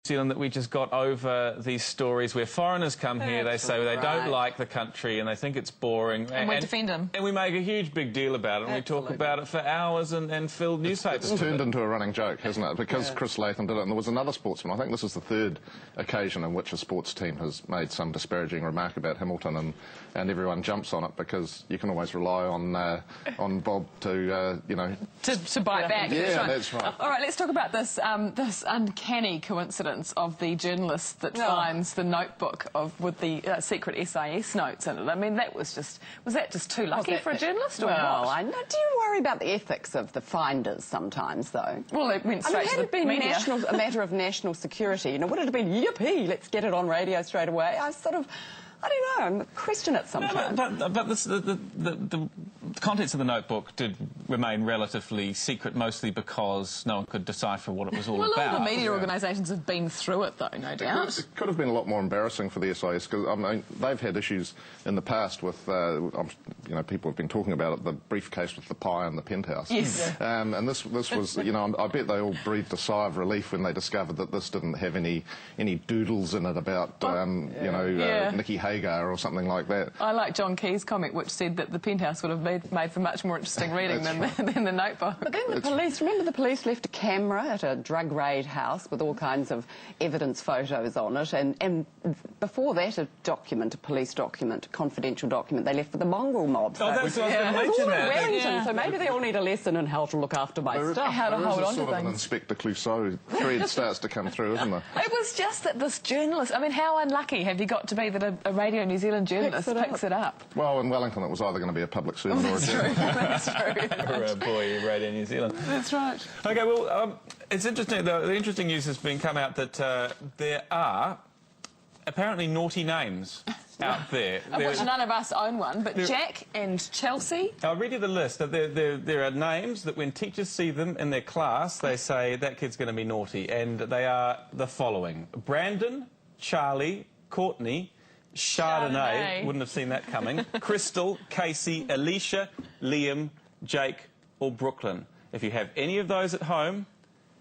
Zealand that we just got over these stories where foreigners come here, they say they don't like the country and they think it's boring. And we defend them. And we make a huge big deal about it and we talk about it for hours and fill newspapers. It's turned into a running joke, hasn't it? Because Chris Latham did it, and there was another sportsman. I think this is the third occasion in which a sports team has made some disparaging remark about Hamilton, and everyone jumps on it because you can always rely on Bob to, you know... To bite back. Yeah, that's right. All right, let's talk about this, this uncanny coincidence of the journalist that finds the notebook with the secret SIS notes in it. I mean, that was that just too lucky for a journalist, or well, what? Do you worry about the ethics of the finders sometimes, though? Well, it went straight to the media. Had it been a matter of national security, you know, would it have been, yippee, let's get it on radio straight away? I don't know, I question it sometimes. No, but the contents of the notebook did remain relatively secret, mostly because no one could decipher what it was all about. Well, all the media organisations have been through it, though, no doubt. It could have been a lot more embarrassing for the SIS, because I mean, they've had issues in the past with, you know, people have been talking about it, the briefcase with the pie and the penthouse. Yes. And this was, you know, I bet they all breathed a sigh of relief when they discovered that this didn't have any doodles in it about, you know, Nikki Hagar or something like that. I like John Key's comment, which said that the penthouse would have made for much more interesting reading than the notebook. But then the police, remember the police left a camera at a drug raid house with all kinds of evidence photos on it, and before that a police document, a confidential document they left for the mongrel mob. So that's what I was going to mention that. Wellington, so maybe they all need a lesson in how to look after my stuff. How to hold on to sort of things. an Inspector Clouseau thread starts to come through, isn't there? It was just that this journalist, I mean, how unlucky have you got to be that a Radio New Zealand journalist picks it up? Well, in Wellington it was either going to be a public servant or a journalist. That's true. Or a boy, Radio New Zealand. That's right. OK, well, it's interesting, the interesting news has been come out that there are apparently naughty names out there. Of which none of us own one, but Jack and Chelsea. I'll read you the list. There are names that when teachers see them in their class, they say that kid's going to be naughty, and they are the following: Brandon, Charlie, Courtney, Chardonnay, wouldn't have seen that coming, Crystal, Casey, Alicia, Liam, Jake or Brooklyn. If you have any of those at home...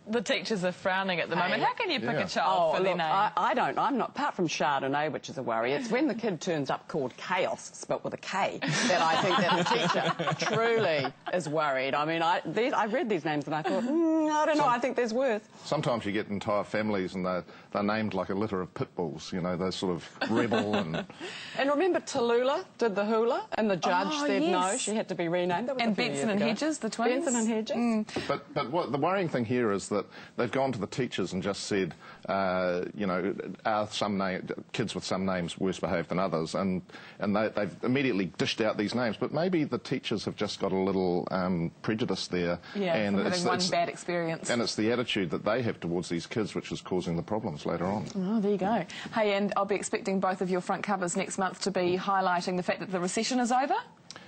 The teachers are frowning at the moment. How can you pick a child for their name? I don't. I'm not. Apart from Chardonnay, which is a worry, it's when the kid turns up called Chaos, spelt with a K, that I think that the teacher truly is worried. I mean, I read these names and I thought, I don't know, I think there's worth. Sometimes you get entire families and they're named like a litter of pit bulls, you know, they're sort of rebel and... And remember Tallulah did the hula and the judge said no, she had to be renamed. That was and Benson and Hedges, the twins. Benson and Hedges. But what the worrying thing here is that they've gone to the teachers and just said, you know, are kids with some names worse behaved than others? And they've immediately dished out these names. But maybe the teachers have just got a little prejudice there. Yeah, and from having one bad experience. And it's the attitude that they have towards these kids which is causing the problems later on. Oh, there you go. Hey, and I'll be expecting both of your front covers next month to be highlighting the fact that the recession is over.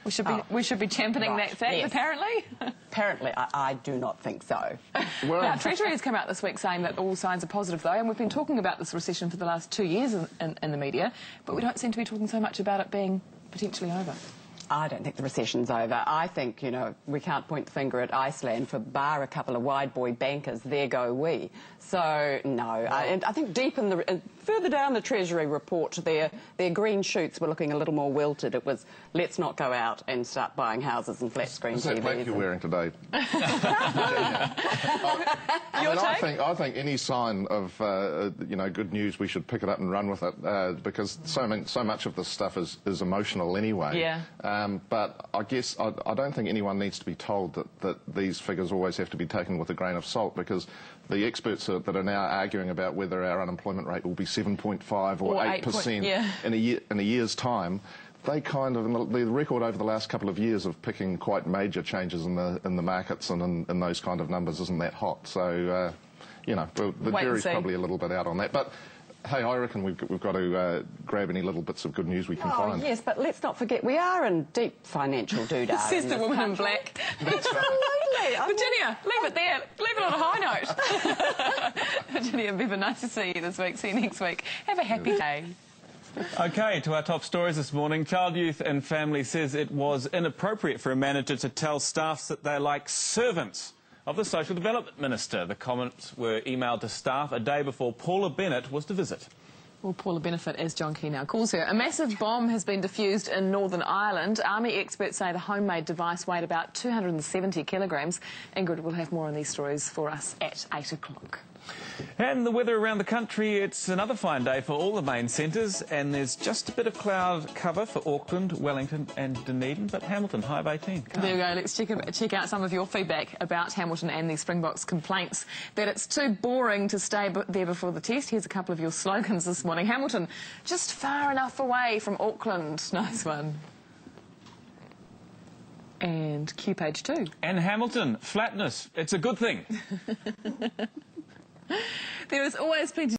We should be championing that fact, apparently. Apparently, I do not think so. Well, Now, Treasury has come out this week saying that all signs are positive, though, and we've been talking about this recession for the last 2 years in the media, but we don't seem to be talking so much about it being potentially over. I don't think the recession's over. I think, you know, we can't point the finger at Iceland for bar a couple of wide boy bankers, there go we. So, no. And I think deep in the... further down the Treasury report, their green shoots were looking a little more wilted. It was, let's not go out and start buying houses and flat screen TVs. Is that what you're wearing today? I think any sign of, you know, good news, we should pick it up and run with it, because so much of this stuff is emotional anyway. Yeah. But I guess I don't think anyone needs to be told that these figures always have to be taken with a grain of salt, because the experts that are now arguing about whether our unemployment rate will be 7.5 or 8% in a year's time, they kind of, the record over the last couple of years of picking quite major changes in the markets and in those kind of numbers isn't that hot. So, you know, the jury's probably a little bit out on that. But hey, I reckon we've got to grab any little bits of good news we can find. Oh, yes, but let's not forget, we are in deep financial doodah. Says the woman in black. Absolutely. Virginia, leave it there. Leave it on a high note. Virginia, Bevan, nice to see you this week. See you next week. Have a happy day. OK, to our top stories this morning. Child, Youth and Family says it was inappropriate for a manager to tell staffs that they're like servants of the Social Development Minister. The comments were emailed to staff a day before Paula Bennett was to visit. Well, Paula Benefit, as John Key now calls her. A massive bomb has been defused in Northern Ireland. Army experts say the homemade device weighed about 270 kilograms. Ingrid will have more on these stories for us at 8 o'clock. And the weather around the country, it's another fine day for all the main centres, and there's just a bit of cloud cover for Auckland, Wellington and Dunedin, but Hamilton, high of 18. There we go. Let's check out some of your feedback about Hamilton and the Springboks complaints that it's too boring to stay there before the test. Here's a couple of your slogans this morning. Hamilton, just far enough away from Auckland. Nice one. And Q page 2. And Hamilton, flatness, it's a good thing. There is always plenty